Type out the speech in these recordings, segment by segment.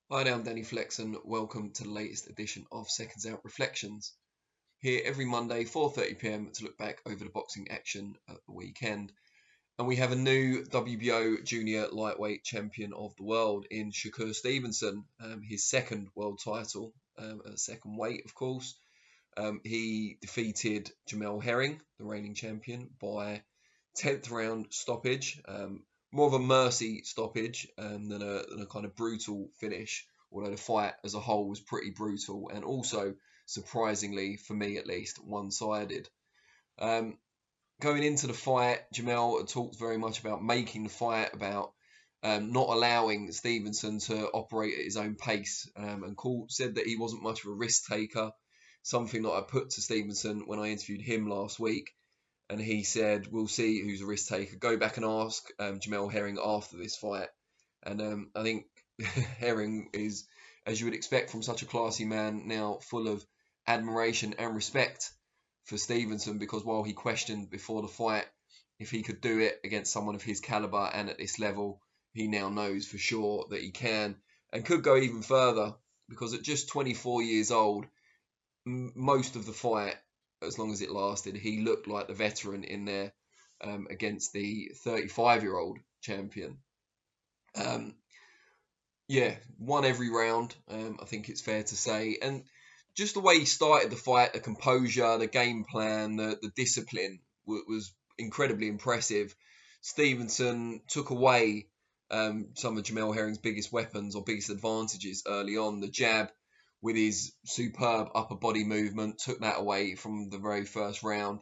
Hi there, I'm Danny Flexen. Welcome to the latest edition of Seconds Out Reflections. Here every Monday, 4:30 p.m. to look back over the boxing action at the weekend. And we have a new WBO junior lightweight champion of the world in Shakur Stevenson, his second world title, at second weight, of course. He defeated Jamel Herring, the reigning champion, by 10th round stoppage. More of a mercy stoppage than a kind of brutal finish, although the fight as a whole was pretty brutal and also, surprisingly, for me at least, one-sided. Um, Going into the fight, Jamel talked very much about making the fight, about not allowing Stevenson to operate at his own pace, and said that he wasn't much of a risk taker, something that I put to Stevenson when I interviewed him last week. And he said, we'll see who's a risk taker. Go back and ask Jamel Herring after this fight. And I think Herring is, as you would expect from such a classy man, now full of admiration and respect for Stevenson, because while he questioned before the fight if he could do it against someone of his caliber and at this level, he now knows for sure that he can and could go even further, because at just 24 years old, most of the fight, as long as it lasted, he looked like the veteran in there against the 35-year-old champion. Um, yeah, won every round, I think it's fair to say. And just the way he started the fight, the composure, the game plan, the discipline was incredibly impressive. Stevenson took away some of Jamel Herring's biggest weapons or biggest advantages early on. The jab, with his superb upper body movement, took that away from the very first round.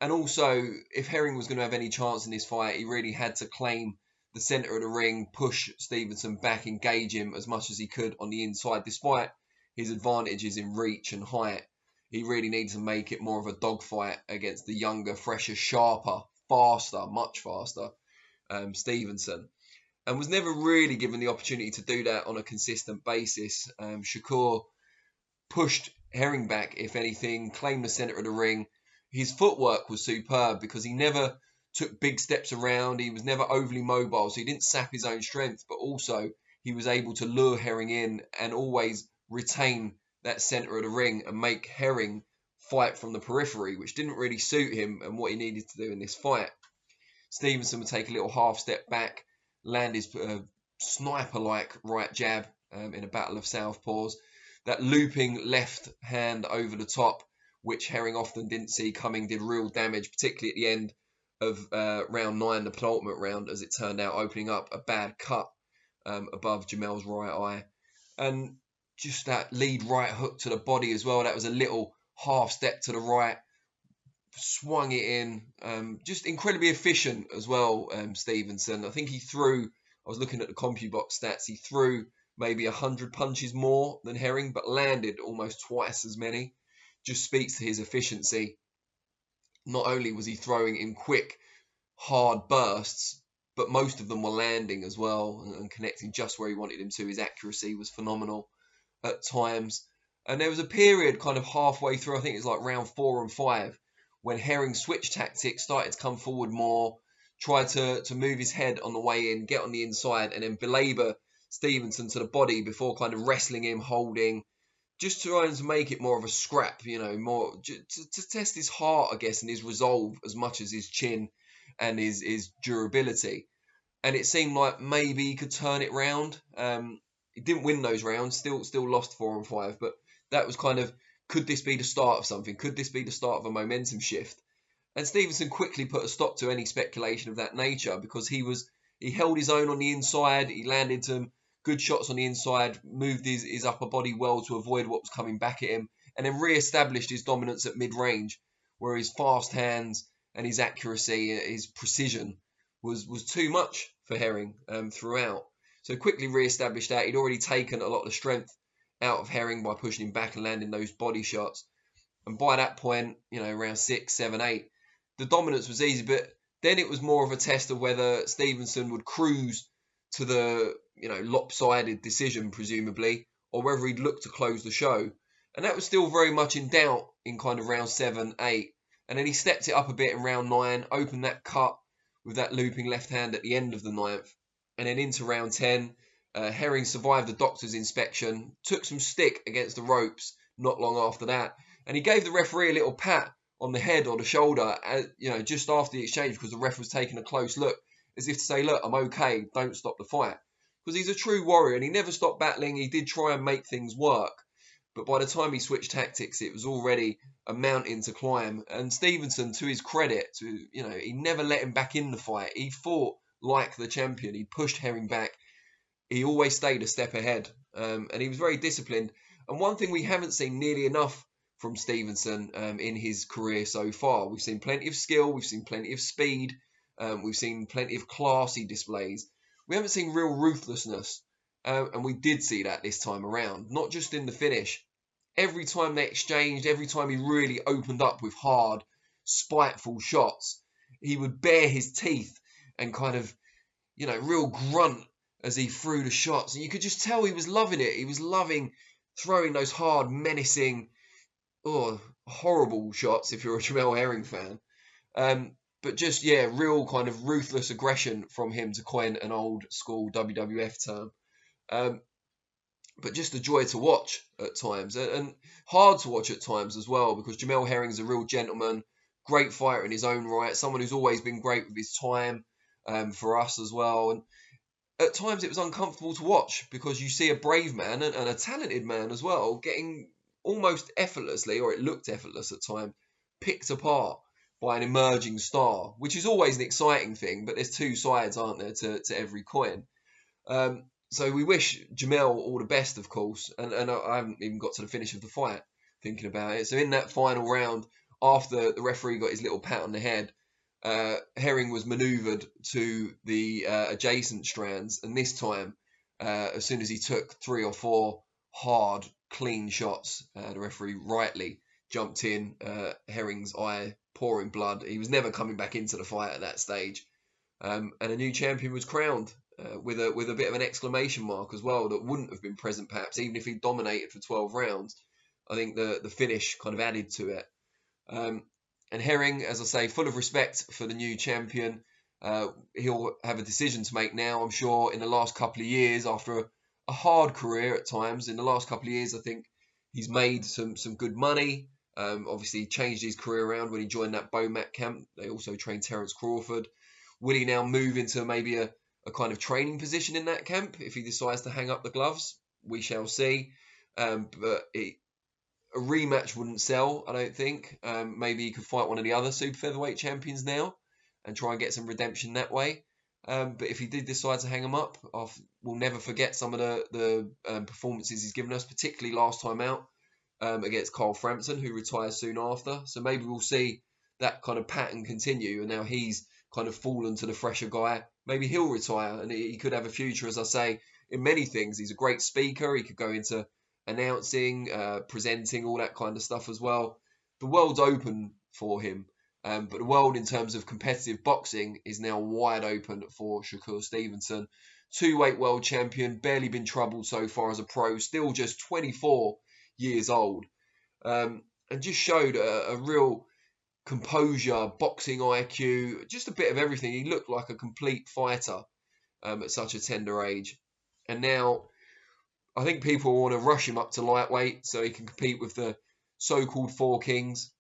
And also, if Herring was going to have any chance in this fight, he really had to claim the centre of the ring, push Stevenson back, engage him as much as he could on the inside. Despite his advantages in reach and height, he really needed to make it more of a dogfight against the younger, fresher, sharper, faster, much faster Stevenson, and was never really given the opportunity to do that on a consistent basis. Shakur pushed Herring back, if anything, claimed the centre of the ring. His footwork was superb because he never took big steps around. He was never overly mobile, so he didn't sap his own strength, but also he was able to lure Herring in and always retain that centre of the ring and make Herring fight from the periphery, which didn't really suit him and what he needed to do in this fight. Stevenson would take a little half step back, land his sniper-like right jab in a battle of southpaws. That looping left hand over the top, which Herring often didn't see coming, did real damage, particularly at the end of round 9, the penultimate round, as it turned out, opening up a bad cut above Jamel's right eye. And just that lead right hook to the body as well, that was a little half step to the right, swung it in, just incredibly efficient as well, Stevenson. I think he threw, I was looking at the CompuBox stats, he threw maybe 100 punches more than Herring, but landed almost twice as many. Just speaks to his efficiency. Not only was he throwing in quick, hard bursts, but most of them were landing as well and connecting just where he wanted him to. His accuracy was phenomenal at times. And there was a period kind of halfway through, I think it was like round 4 and 5, when Herring switched tactics, started to come forward more, tried to move his head on the way in, get on the inside, and then belabor Stevenson to the body before kind of wrestling him, holding, just trying to make it more of a scrap, more to test his heart, I guess, and his resolve as much as his chin and his durability. And it seemed like maybe he could turn it round. He didn't win those rounds, still lost 4 and 5, but that was kind of, could this be the start of something? Could this be the start of a momentum shift? And Stevenson quickly put a stop to any speculation of that nature, because he held his own on the inside. He landed some good shots on the inside, moved his upper body well to avoid what was coming back at him, and then re-established his dominance at mid-range, where his fast hands and his accuracy, his precision was too much for Herring throughout. So quickly re-established that. He'd already taken a lot of the strength out of Herring by pushing him back and landing those body shots. And by that point, around 6, 7, 8, the dominance was easy, but then it was more of a test of whether Stevenson would cruise to the lopsided decision, presumably, or whether he'd look to close the show. And that was still very much in doubt in kind of round 7, 8. And then he stepped it up a bit in round 9, opened that cut with that looping left hand at the end of the 9th. And then into round 10, Herring survived the doctor's inspection, took some stick against the ropes not long after that, and he gave the referee a little pat on the head or the shoulder, just after the exchange, because the ref was taking a close look, as if to say, look, I'm okay, don't stop the fight. Because he's a true warrior, and he never stopped battling. He did try and make things work, but by the time he switched tactics, it was already a mountain to climb. And Stevenson, to his credit, he never let him back in the fight. He fought like the champion. He pushed Herring back. He always stayed a step ahead, and he was very disciplined. And one thing we haven't seen nearly enough from Stevenson in his career so far, we've seen plenty of skill, we've seen plenty of speed, we've seen plenty of classy displays. We haven't seen real ruthlessness, and we did see that this time around, not just in the finish. Every time they exchanged, every time he really opened up with hard, spiteful shots, he would bare his teeth and kind of, real grunt as he threw the shots. And you could just tell he was loving it. He was loving throwing those hard, menacing, horrible shots if you're a Jamel Herring fan. But just, real kind of ruthless aggression from him, to coin an old school WWF term. But just a joy to watch at times, and hard to watch at times as well, because Jamel Herring's a real gentleman, great fighter in his own right, someone who's always been great with his time for us as well. And at times it was uncomfortable to watch, because you see a brave man and a talented man as well getting almost effortlessly, or it looked effortless at times, picked apart by an emerging star, which is always an exciting thing, but there's two sides, aren't there, to every coin. So we wish Jamel all the best, of course, and I haven't even got to the finish of the fight thinking about it. So in that final round, after the referee got his little pat on the head, Herring was manoeuvred to the adjacent strands, and this time, as soon as he took 3 or 4 hard, clean shots, the referee rightly jumped in, Herring's eye pouring blood. He was never coming back into the fight at that stage, and a new champion was crowned. With a bit of an exclamation mark as well, that wouldn't have been present perhaps even if he dominated for 12 rounds. I think the finish kind of added to it. And Herring, as I say, full of respect for the new champion. He'll have a decision to make now, I'm sure, in the last couple of years, after a hard career at times. In the last couple of years, I think he's made some good money. Obviously, he changed his career around when he joined that Bomac camp. They also trained Terence Crawford. Will he now move into maybe a kind of training position in that camp if he decides to hang up the gloves? We shall see. But a rematch wouldn't sell, I don't think. Maybe he could fight one of the other super featherweight champions now and try and get some redemption that way. But if he did decide to hang him up, we'll never forget some of the performances he's given us, particularly last time out against Carl Frampton, who retires soon after. So maybe we'll see that kind of pattern continue, and now he's kind of fallen to the fresher guy. Maybe he'll retire, and he could have a future, as I say, in many things. He's a great speaker. He could go into announcing, presenting, all that kind of stuff as well. The world's open for him, but the world in terms of competitive boxing is now wide open for Shakur Stevenson. 2-weight world champion, barely been troubled so far as a pro, still just 24 years old, and just showed a real composure, boxing IQ, just a bit of everything. He looked like a complete fighter at such a tender age. And now I think people want to rush him up to lightweight so he can compete with the so-called 4 kings.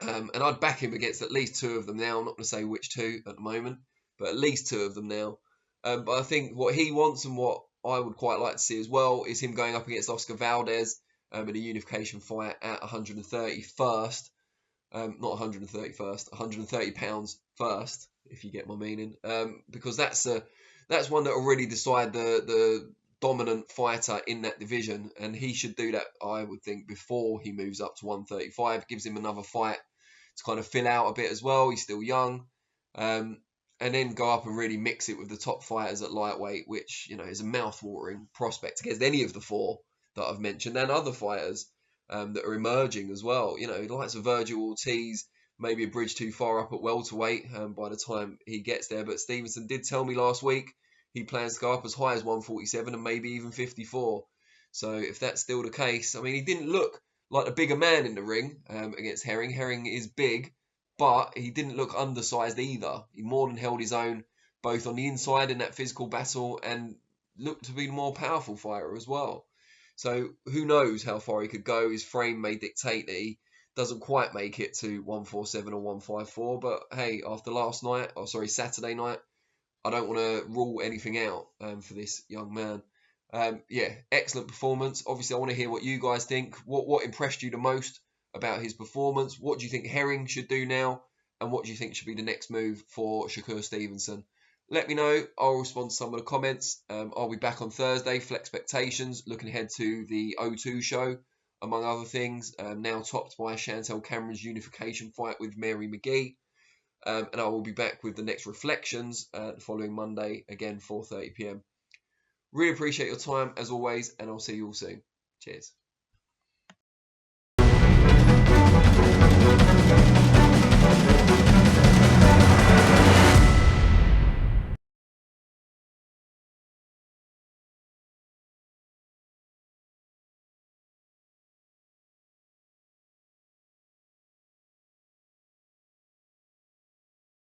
And I'd back him against at least 2 of them now. I'm not going to say which 2 at the moment, but at least 2 of them now. But I think what he wants, and what I would quite like to see as well, is him going up against Oscar Valdez in a unification fight at 130 first. Not 131st, 130 pounds first, if you get my meaning, because that's one that will really decide the dominant fighter in that division, and he should do that, I would think, before he moves up to 135. Gives him another fight to kind of fill out a bit as well. He's still young, and then go up and really mix it with the top fighters at lightweight, which is a mouth-watering prospect against any of the 4 that I've mentioned, and other fighters that are emerging as well. The likes of Virgil Ortiz, maybe a bridge too far up at welterweight by the time he gets there. But Stevenson did tell me last week he plans to go up as high as 147 and maybe even 54. So if that's still the case, I mean, he didn't look like the bigger man in the ring against Herring. Herring is big, but he didn't look undersized either. He more than held his own, both on the inside in that physical battle and looked to be the more powerful fighter as well. So who knows how far he could go. His frame may dictate that he doesn't quite make it to 147 or 154. But hey, after last night, or sorry, Saturday night, I don't want to rule anything out for this young man. Yeah, excellent performance. Obviously, I want to hear what you guys think. What impressed you the most about his performance? What do you think Herring should do now? And what do you think should be the next move for Shakur Stevenson? Let me know. I'll respond to some of the comments. I'll be back on Thursday for Expectations, looking ahead to the O2 show, among other things. Now topped by Chantel Cameron's unification fight with Mary McGee. And I will be back with the next Reflections the following Monday, again, 4:30 p.m. Really appreciate your time, as always, and I'll see you all soon. Cheers.